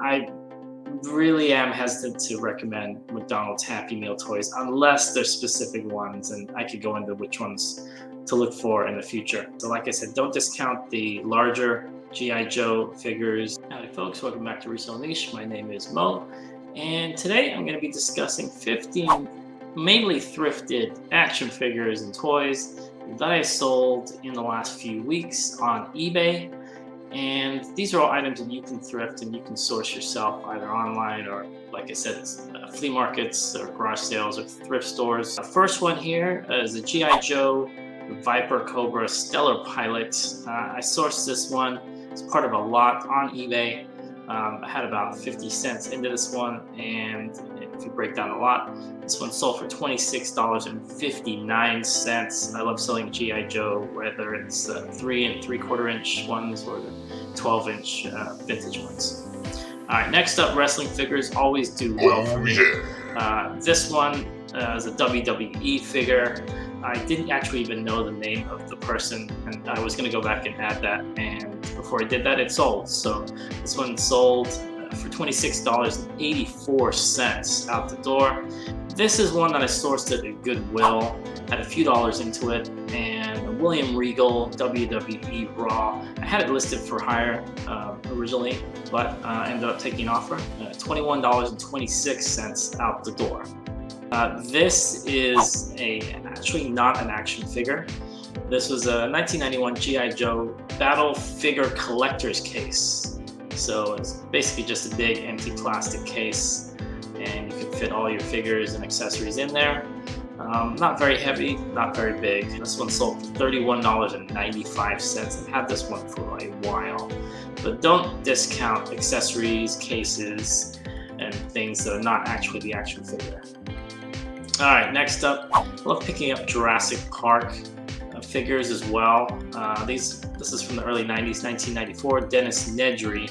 I really am hesitant to recommend McDonald's Happy Meal toys unless there's specific ones, and I could go into which ones to look for in the future. So like I said, don't discount the larger G.I. Joe figures. Howdy folks, welcome back to Resale Niche. My name is Mo, and today I'm going to be discussing 15 mainly thrifted action figures and toys that I sold in the last few weeks on eBay. And these are all items that you can thrift and you can source yourself either online or, like I said, flea markets or garage sales or thrift stores. The first one here is a G.I. Joe Viper Cobra Stellar Pilot. I sourced this one as part of a lot on eBay. I had about 50 cents into this one, and if you break down the lot, this one sold for $26.59. I love selling G.I. Joe, whether it's the 3 3/4 inch ones or the 12-inch vintage ones. All right, next up, wrestling figures always do well for me. This one is a WWE figure. I didn't actually even know the name of the person, and I was going to go back and add that, and before I did that, it sold. So this one sold for $26.84 out the door. This is one that I sourced at a Goodwill, had a few dollars into it, and a William Regal WWE Raw. I had it listed for hire originally, but ended up taking an offer, $21.26 out the door. This is actually not an action figure. This was a 1991 G.I. Joe Battle Figure Collector's Case. So it's basically just a big empty plastic case, and you can fit all your figures and accessories in there. Not very heavy, not very big. This one sold for $31.95. I've had this one for a while. But don't discount accessories, cases, and things that are not actually the action figure. Alright, next up, I love picking up Jurassic Park figures as well. This is from the early 90s, 1994. Dennis Nedry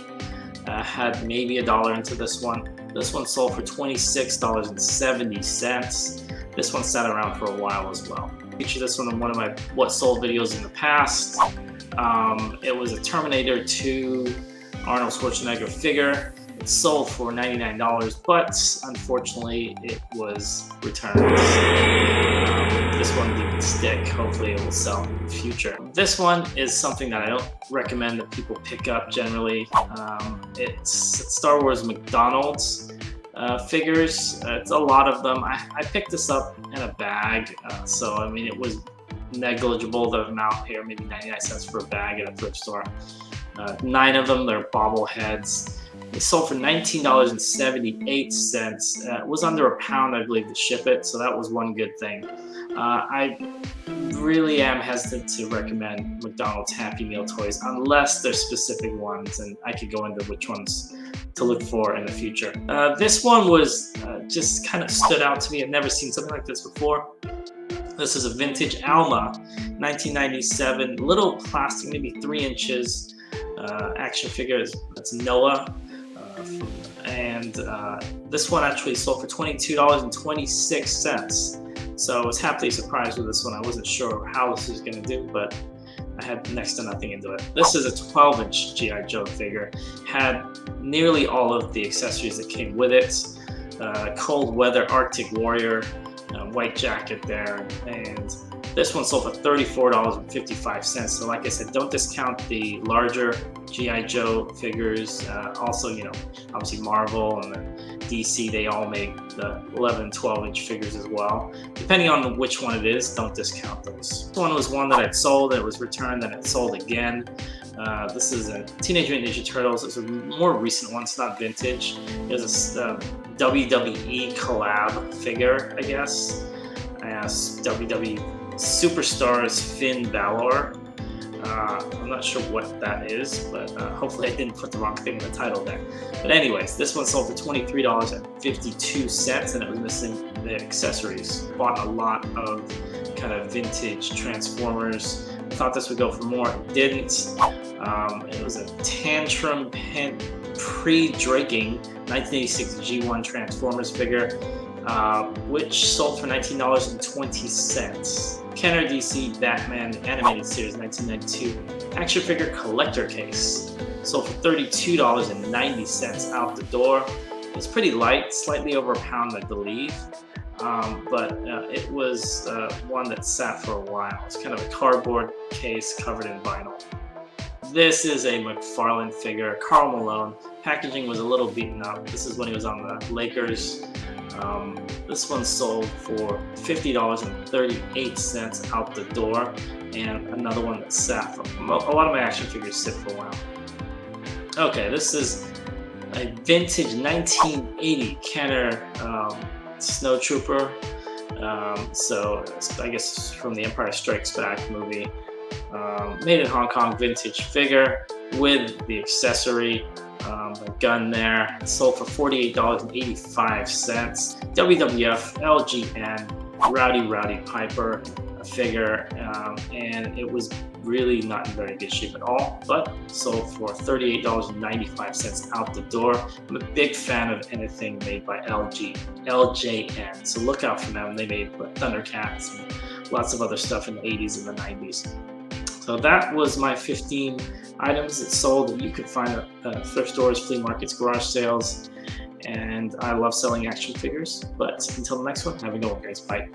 had maybe $1 into this one. This one sold for $26.70. This one sat around for a while as well. I featured this one in one of my What Sold videos in the past. It was a Terminator 2 Arnold Schwarzenegger figure. It sold for $99, but unfortunately it was returned. This one didn't stick. Hopefully it will sell in the future. This one is something that I don't recommend that people pick up generally. It's Star Wars McDonald's figures. It's a lot of them. I picked this up in a bag, so I mean it was negligible, the amount here, maybe 99 cents for a bag at a thrift store. 9 of them, they're bobbleheads. They sold for $19.78. It was under a pound, I believe, to ship it, so that was one good thing. I really am hesitant to recommend McDonald's Happy Meal toys unless there's specific ones, and I could go into which ones to look for in the future. This one was just kind of stood out to me. I've never seen something like this before. This is a vintage Alma, 1997, little plastic, maybe 3 inches action figure. That's Noah. And this one actually sold for $22.26. So I was happily surprised with this one. I wasn't sure how this was going to do, but I had next to nothing into it. This is a 12-inch G.I. Joe figure. Had nearly all of the accessories that came with it. Cold weather Arctic Warrior, white jacket there, and this one sold for $34.55. So like I said, don't discount the larger G.I. Joe figures. Also, obviously Marvel and the DC, they all make the 11, 12-inch figures as well. Depending on which one it is, don't discount those. This one was one that I'd sold, it was returned, and it sold again. This is a Teenage Mutant Ninja Turtles. It's a more recent one, it's not vintage. It's a WWE collab figure, I guess. WWE Superstars Finn Balor. I'm not sure what that is, but hopefully I didn't put the wrong thing in the title there. But anyways, this one sold for $23.52, and it was missing the accessories. Bought a lot of kind of vintage Transformers. I thought this would go for more, it didn't. It was a Tantrum Pen pre-Draking 1986 G1 Transformers figure. which sold for $19.20. Kenner DC Batman Animated Series 1992 action figure collector case sold for $32.90 out the door. It's pretty light, slightly over a pound, I believe, but it was one that sat for a while. It's kind of a cardboard case covered in vinyl. This is a McFarlane figure, Karl Malone. Packaging was a little beaten up. This is when he was on the Lakers. This one sold for $50.38 out the door, and another one that sat for a lot of my action figures sit for a while. Okay, this is a vintage 1980 Kenner Snow Trooper. So I guess from the Empire Strikes Back movie. Made in Hong Kong, vintage figure with the accessory, a gun there. It sold for $48.85. WWF LGN Rowdy Piper figure, and it was really not in very good shape at all, but sold for $38.95 out the door. I'm a big fan of anything made by LJN, so look out for them. They made Thundercats and lots of other stuff in the 80s and the 90s. So that was my 15 items that sold that you could find at thrift stores, flea markets, garage sales, and I love selling action figures. But until the next one, have a good one, guys. Bye.